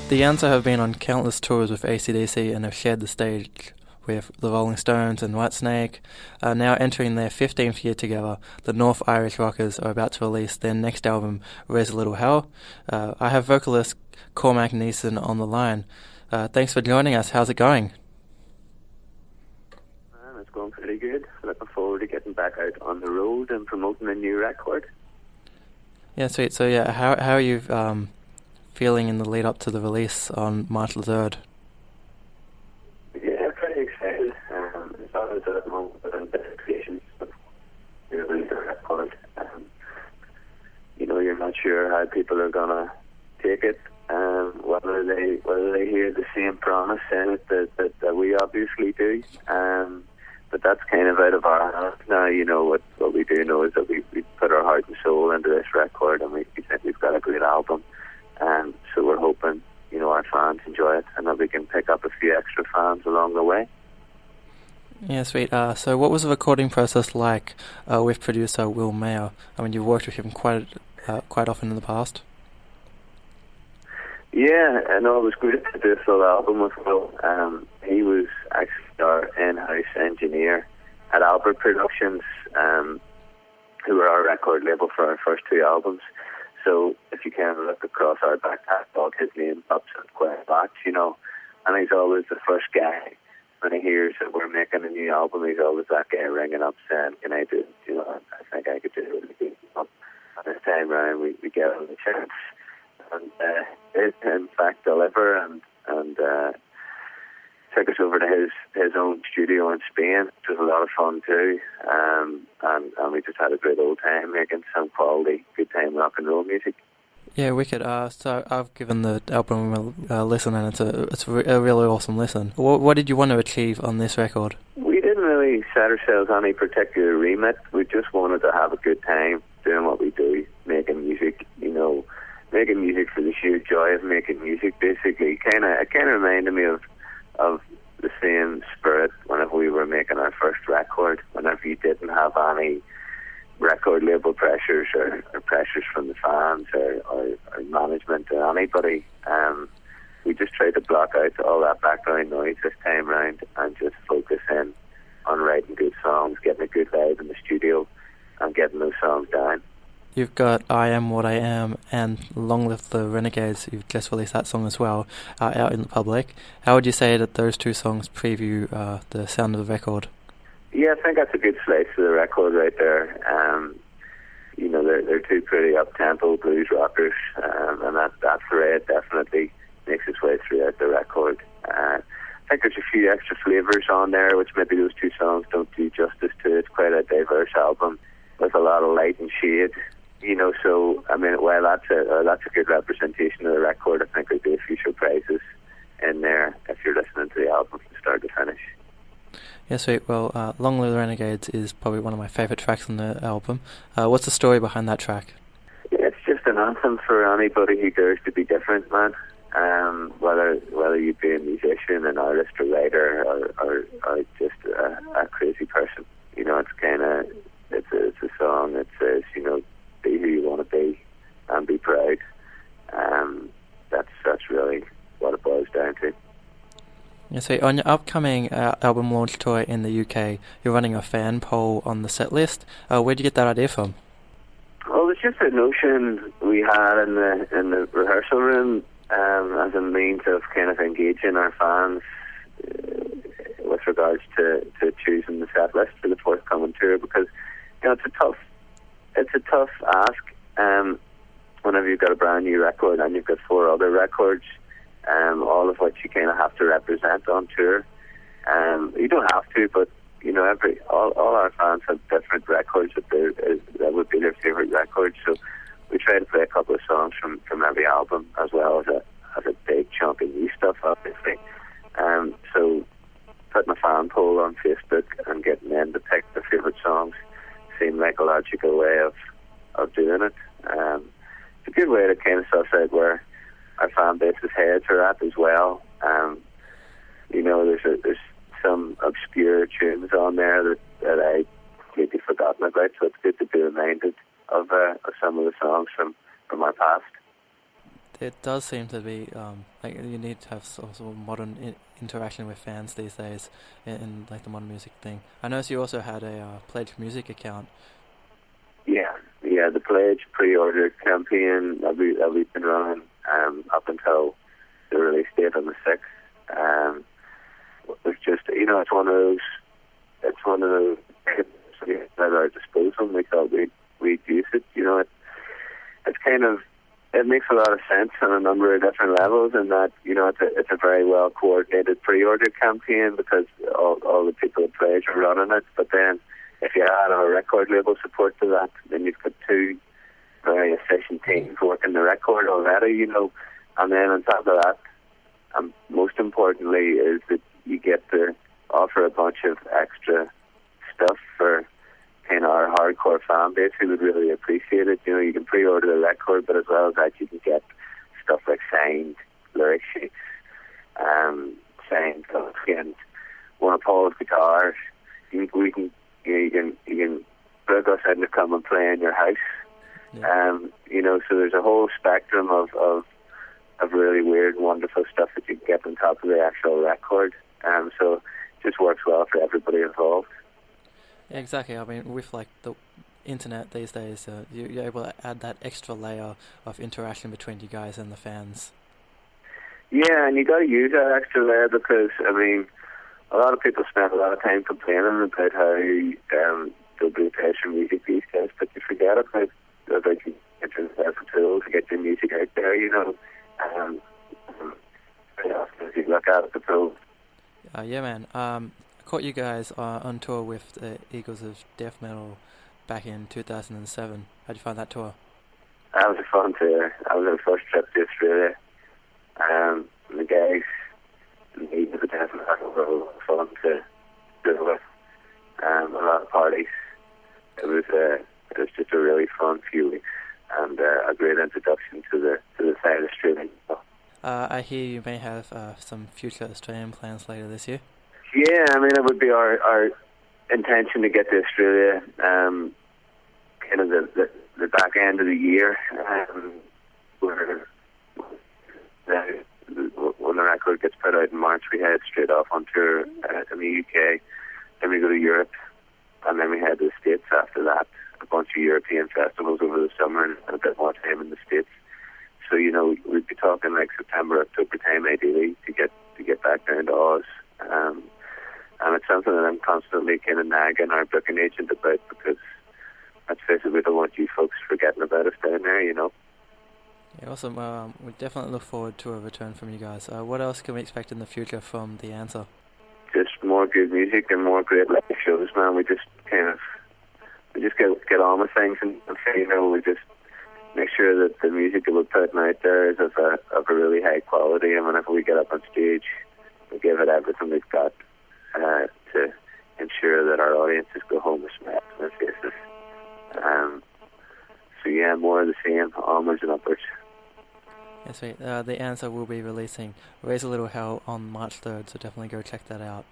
The Yanzo have been on countless tours with AC/DC and have shared the stage with the Rolling Stones and Whitesnake. Now entering their 15th year together, the North Irish Rockers are about to release their next album, Raise a Little Hell. I have vocalist Cormac Neeson on the line. Thanks for joining us. How's it going? It's going pretty good. Looking forward to getting back out on the road and promoting a new record. Yeah, sweet. So yeah, how are you feeling in the lead up to the release on March the 3rd? Yeah, pretty excited. It's always at the moment with anticipation of releasing the record. You're not sure how people are gonna take it, whether they hear the same promise in it that we obviously do. But that's kind of out of our hands now. What we do know is that we put our heart and soul into this record, and we think we've got a great album. So we're hoping, our fans enjoy it, and that we can pick up a few extra fans along the way. Yeah, sweet. So what was the recording process like with producer Will Mayer? I mean, you've worked with him quite often in the past. Yeah, I know it was great to do a full album with Will. He was actually our in-house engineer at Albert Productions, who were our record label for our first two albums. So if you kind of look across our back catalogue, his name pops up quite a lot, and he's always the first guy. When he hears that we're making a new album, he's always that guy ringing up saying, can I do it? I think I could do it really good. And this time round, we get him the chance. And it, in fact, deliver and took us over to his own studio in Spain, which was a lot of fun too. And we just had a great old time making some quality, good time rock and roll music. Yeah, wicked. So I've given the album a listen, and it's a really awesome listen. What did you want to achieve on this record? We didn't really set ourselves any particular remit. We just wanted to have a good time doing what we do, making music. Making music for the sheer joy of making music. Basically, it kind of reminded me of the same spirit whenever we were making our first record. Whenever you didn't have any record label pressures or pressures from the fans or management or anybody, we just tried to block out all that background noise this time round and just focus in on writing good songs, getting a good vibe in the studio, and getting those songs down. You've got I Am What I Am and Long Live the Renegades. You've just released that song as well, out in the public. How would you say that those two songs preview the sound of the record? Yeah, I think that's a good slice of the record right there. They're two pretty up-tempo blues rockers, and that thread definitely makes its way throughout the record. I think there's a few extra flavours on there, which maybe those two songs don't do justice to. It's quite a diverse album with a lot of light and shade. So I mean, while that's a good representation of the record, I think there'll be a few surprises in there if you're listening to the album from start to finish. Yeah, sweet. Well, Long Live the Renegades is probably one of my favourite tracks on the album. What's the story behind that track? Yeah, it's just an anthem for anybody who dares to be different, man. Whether you be a musician, an artist, a writer, or just a crazy person. It's a song that says, be who you want to be and be proud. That's really what it boils down to. Yeah, so on your upcoming album launch tour in the UK, you're running a fan poll on the set list. Where did you get that idea from? Well, it's just a notion we had in the rehearsal room as a means of kind of engaging our fans with regards to choosing the set list for the forthcoming tour, because it's a tough ask whenever you've got a brand new record and you've got four other records, all of which you kind of have to represent on tour. You don't have to, but all our fans have different records that would be their favourite records. So we try to play a couple of songs from every album, as well as a big chunk of new stuff, obviously. So putting a fan poll on Facebook and getting them to pick their favourite songs seemed like a logical way of doing it. It's a good way to kind of suss out where our fan base's heads are at as well. There's some obscure tunes on there that I completely forgotten about, so it's good to be reminded of some of the songs from our past. it does seem to be like you need to have sort of modern interaction with fans these days in like the modern music thing. I noticed you also had a Pledge Music account. Yeah, the Pledge pre-order campaign that we've been running up until the release date on the 6th. It's just, it's one of those at our disposal. We thought we'd use it. It's kind of, it makes a lot of sense on a number of different levels, and that it's a very well coordinated pre-order campaign because all the people at Pledge are running it. But then if you add a record label support to that, then you've got two very efficient teams working the record already. And then on top of that, most importantly, is that you get to offer a bunch of extra stuff for kind of our hardcore fan base who would really appreciate it. You can pre-order the record, but as well as that, you can get stuff like signed lyric sheets, signed and one of Paul's guitars. You can book us in to come and play in your house. Yeah. So there's a whole spectrum of really weird, wonderful stuff that you can get on top of the actual record. So it just works well for everybody involved. Yeah, exactly. I mean, with like the internet these days, you're able to add that extra layer of interaction between you guys and the fans. Yeah, and you got to use that extra layer because, I mean, a lot of people spend a lot of time complaining about how nobody pays for music these days, but you forget about you get a tool to get your music out there, if you look at the tool. Yeah, man. I caught you guys on tour with the Eagles of Death Metal back in 2007. How'd you find that tour? That was a fun tour. That was our first trip to Australia. The guys and the Eagles of Death Metal were a lot of fun to do with. A lot of parties. It was just a really fun few weeks and a great introduction to the side of Australia. I hear you may have some future Australian plans later this year. Yeah, I mean, it would be our intention to get to Australia kind of the back end of the year. Where when the record gets put out in March, we head straight off on tour in the UK. Then we go to Europe, and then we head to the States after that. A bunch of European festivals over the summer and a bit more time in the States. So, we'd be talking like September, October time ideally to get back down to Oz. And it's something that I'm constantly kind of nagging our booking agent about because, let's face it, we don't want you folks forgetting about us down there, Yeah, awesome. We definitely look forward to a return from you guys. What else can we expect in the future from The Answer? Just more good music and more great live shows, man. We just get on with things and we just make sure that the music that we're putting out there is of a really high quality, and whenever we get up on stage, we give it everything we've got to ensure that our audiences go home with smiles on their faces. So yeah, more of the same, onwards and upwards. Yes, sweet. The Answer will be releasing Raise a Little Hell on March 3rd, so definitely go check that out.